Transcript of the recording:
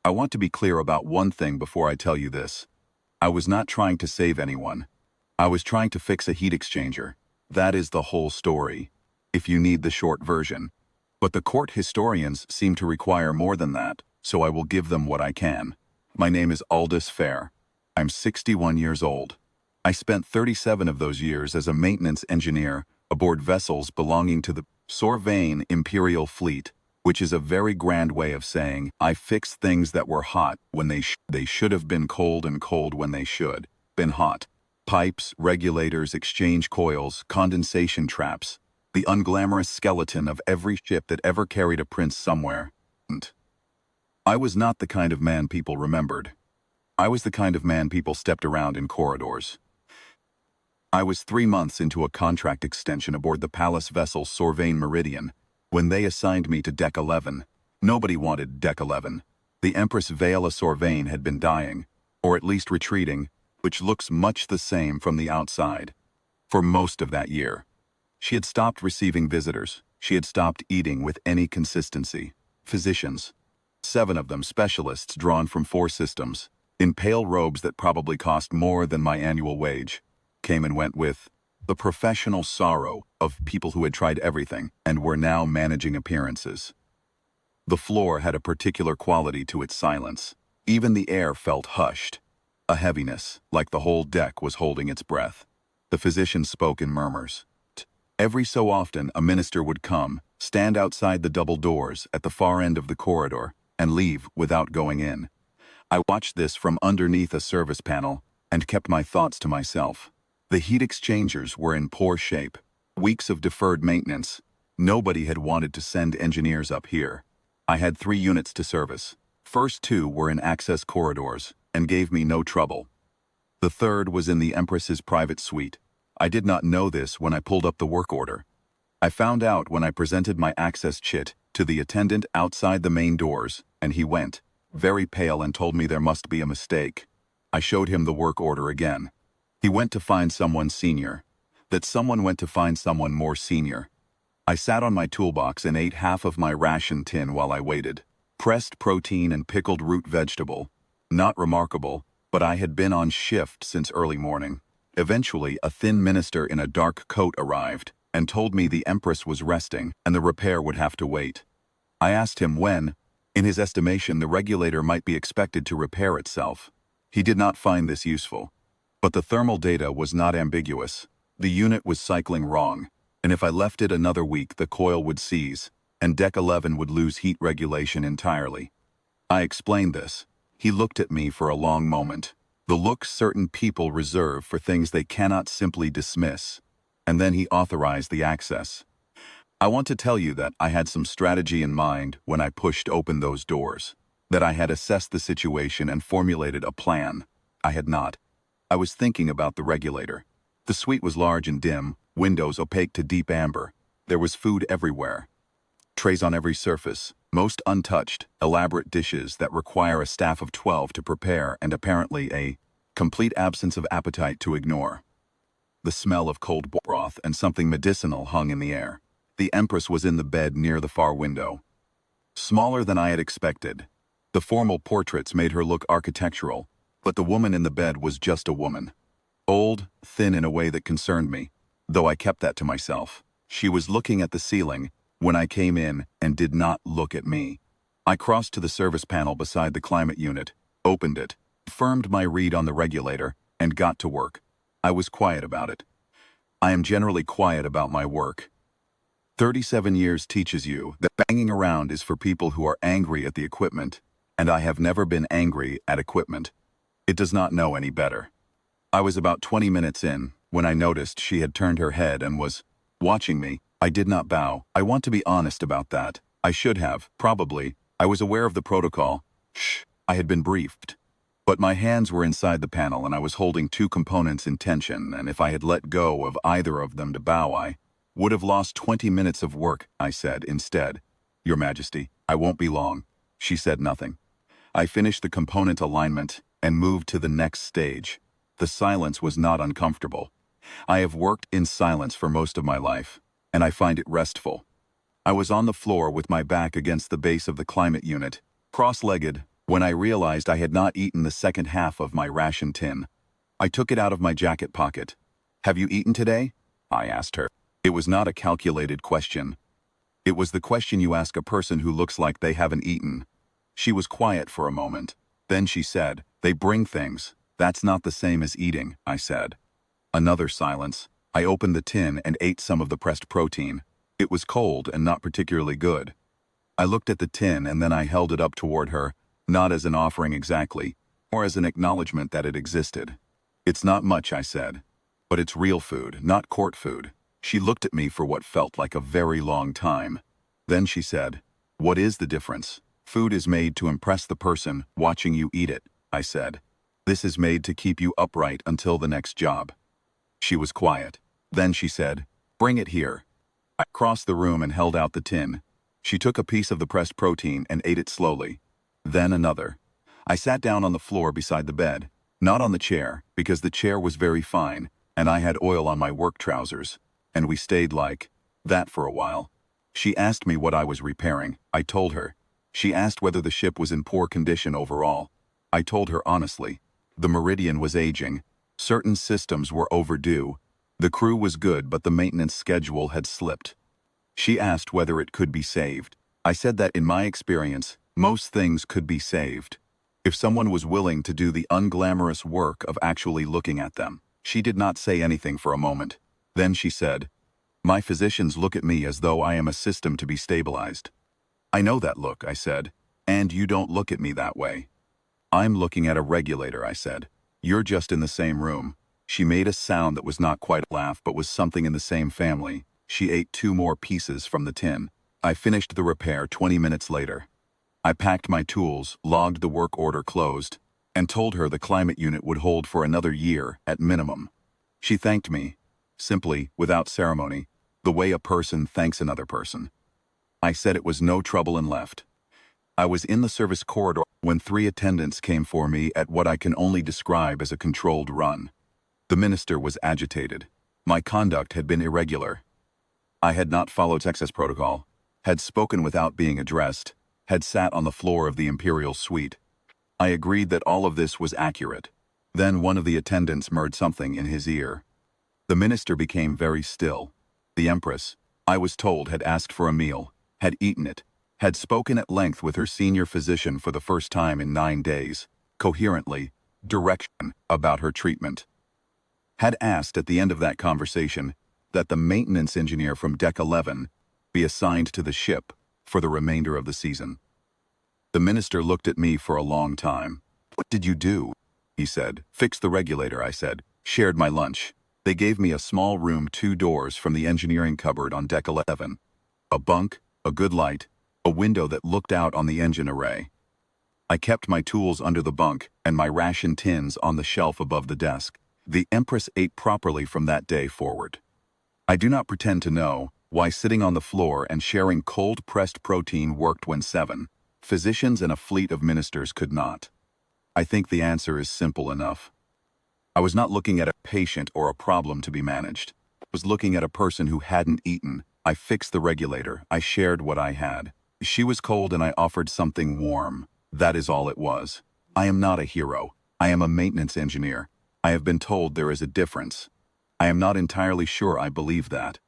I want to be clear about one thing before I tell you this. I was not trying to save anyone. I was trying to fix a heat exchanger. That is the whole story, if you need the short version. But the court historians seem to require more than that, so I will give them what I can. My name is Aldous Fair. I'm 61 years old. I spent 37 of those years as a maintenance engineer aboard vessels belonging to the Sorvain Imperial Fleet, which is a very grand way of saying I fixed things that were hot when they should have been cold and cold when they should been hot. Pipes, regulators, exchange coils, condensation traps, the unglamorous skeleton of every ship that ever carried a prince somewhere. And I was not the kind of man people remembered. I was the kind of man people stepped around in corridors. I was 3 months into a contract extension aboard the palace vessel Sorvain Meridian when they assigned me to Deck 11. Nobody wanted Deck 11. The Empress Vela Sorvain had been dying, or at least retreating, which looks much the same from the outside, for most of that year. She had stopped receiving visitors. She had stopped eating with any consistency. Physicians, 7 of them specialists drawn from 4 systems, in pale robes that probably cost more than my annual wage, came and went with the professional sorrow of people who had tried everything and were now managing appearances. The floor had a particular quality to its silence. Even the air felt hushed, a heaviness, like the whole deck was holding its breath. The physicians spoke in murmurs. Every so often, a minister would come, stand outside the double doors at the far end of the corridor, and leave without going in. I watched this from underneath a service panel and kept my thoughts to myself. The heat exchangers were in poor shape. Weeks of deferred maintenance. Nobody had wanted to send engineers up here. I had 3 units to service. First 2 were in access corridors and gave me no trouble. The third was in the Empress's private suite. I did not know this when I pulled up the work order. I found out when I presented my access chit to the attendant outside the main doors, and he went, very pale, and told me there must be a mistake. I showed him the work order again. He went to find someone senior. That someone went to find someone more senior. I sat on my toolbox and ate half of my ration tin while I waited. Pressed protein and pickled root vegetable. Not remarkable, but I had been on shift since early morning. Eventually, a thin minister in a dark coat arrived and told me the Empress was resting and the repair would have to wait. I asked him when, in his estimation, the regulator might be expected to repair itself. He did not find this useful. But the thermal data was not ambiguous. The unit was cycling wrong, and if I left it another week, the coil would seize, and Deck 11 would lose heat regulation entirely. I explained this. He looked at me for a long moment, the look certain people reserve for things they cannot simply dismiss, and then he authorized the access. I want to tell you that I had some strategy in mind when I pushed open those doors, that I had assessed the situation and formulated a plan. I had not. I was thinking about the regulator. The suite was large and dim, windows opaque to deep amber. There was food everywhere. Trays on every surface, most untouched, elaborate dishes that require a staff of 12 to prepare and apparently a complete absence of appetite to ignore. The smell of cold broth and something medicinal hung in the air. The Empress was in the bed near the far window. Smaller than I had expected. The formal portraits made her look architectural, but the woman in the bed was just a woman. Old, thin in a way that concerned me, though I kept that to myself. She was looking at the ceiling when I came in and did not look at me. I crossed to the service panel beside the climate unit, opened it, firmed my read on the regulator, and got to work. I was quiet about it. I am generally quiet about my work. 37 years teaches you that banging around is for people who are angry at the equipment, and I have never been angry at equipment. It does not know any better. I was about 20 minutes in when I noticed she had turned her head and was watching me. I did not bow. I want to be honest about that. I should have, probably. I was aware of the protocol. I had been briefed. But my hands were inside the panel and I was holding 2 components in tension, and if I had let go of either of them to bow, I would have lost 20 minutes of work. I said instead, "Your Majesty, I won't be long." She said nothing. I finished the component alignment and moved to the next stage. The silence was not uncomfortable. I have worked in silence for most of my life, and I find it restful. I was on the floor with my back against the base of the climate unit, cross-legged, When I realized I had not eaten the second half of my ration tin, I took it out of my jacket pocket. "Have you eaten today?" I asked her. It was not a calculated question. It was the question you ask a person who looks like they haven't eaten. She was quiet for a moment. Then she said, "They bring things. That's not the same as eating," I said. Another silence. I opened the tin and ate some of the pressed protein. It was cold and not particularly good. I looked at the tin and then I held it up toward her, not as an offering exactly, or as an acknowledgement that it existed. "It's not much," I said. "But it's real food, not court food." She looked at me for what felt like a very long time. Then she said, "What is the difference? Food is made to impress the person watching you eat it," I said. "This is made to keep you upright until the next job." She was quiet. Then she said, "Bring it here." I crossed the room and held out the tin. She took a piece of the pressed protein and ate it slowly. Then another. I sat down on the floor beside the bed, not on the chair, because the chair was very fine, and I had oil on my work trousers, and we stayed like that for a while. She asked me what I was repairing. I told her. She asked whether the ship was in poor condition overall. I told her honestly. The Meridian was aging. Certain systems were overdue. The crew was good, but the maintenance schedule had slipped. She asked whether it could be saved. I said that in my experience, most things could be saved, if someone was willing to do the unglamorous work of actually looking at them. She did not say anything for a moment. Then she said, "My physicians look at me as though I am a system to be stabilized." "I know that look," I said, "and you don't look at me that way." "I'm looking at a regulator," I said. "You're just in the same room." She made a sound that was not quite a laugh but was something in the same family. She ate 2 more pieces from the tin. I finished the repair 20 minutes later. I packed my tools, logged the work order closed, and told her the climate unit would hold for another year at minimum. She thanked me, simply, without ceremony, the way a person thanks another person. I said it was no trouble and left. I was in the service corridor when 3 attendants came for me at what I can only describe as a controlled run. The minister was agitated. My conduct had been irregular. I had not followed access protocol, had spoken without being addressed, had sat on the floor of the imperial suite. I agreed that all of this was accurate. Then one of the attendants murmured something in his ear. The minister became very still. The Empress, I was told, had asked for a meal, had eaten it, had spoken at length with her senior physician for the first time in 9 days, coherently, direction about her treatment. Had asked at the end of that conversation that the maintenance engineer from Deck 11 be assigned to the ship for the remainder of the season. The minister looked at me for a long time. "What did you do?" he said. "Fix the regulator," I said. "Shared my lunch." They gave me a small room 2 doors from the engineering cupboard on Deck 11. A bunk, a good light, a window that looked out on the engine array. I kept my tools under the bunk and my ration tins on the shelf above the desk. The Empress ate properly from that day forward. I do not pretend to know why sitting on the floor and sharing cold-pressed protein worked when 7 physicians and a fleet of ministers could not. I think the answer is simple enough. I was not looking at a patient or a problem to be managed. I was looking at a person who hadn't eaten. I fixed the regulator. I shared what I had. She was cold and I offered something warm. That is all it was. I am not a hero. I am a maintenance engineer. I have been told there is a difference. I am not entirely sure I believe that.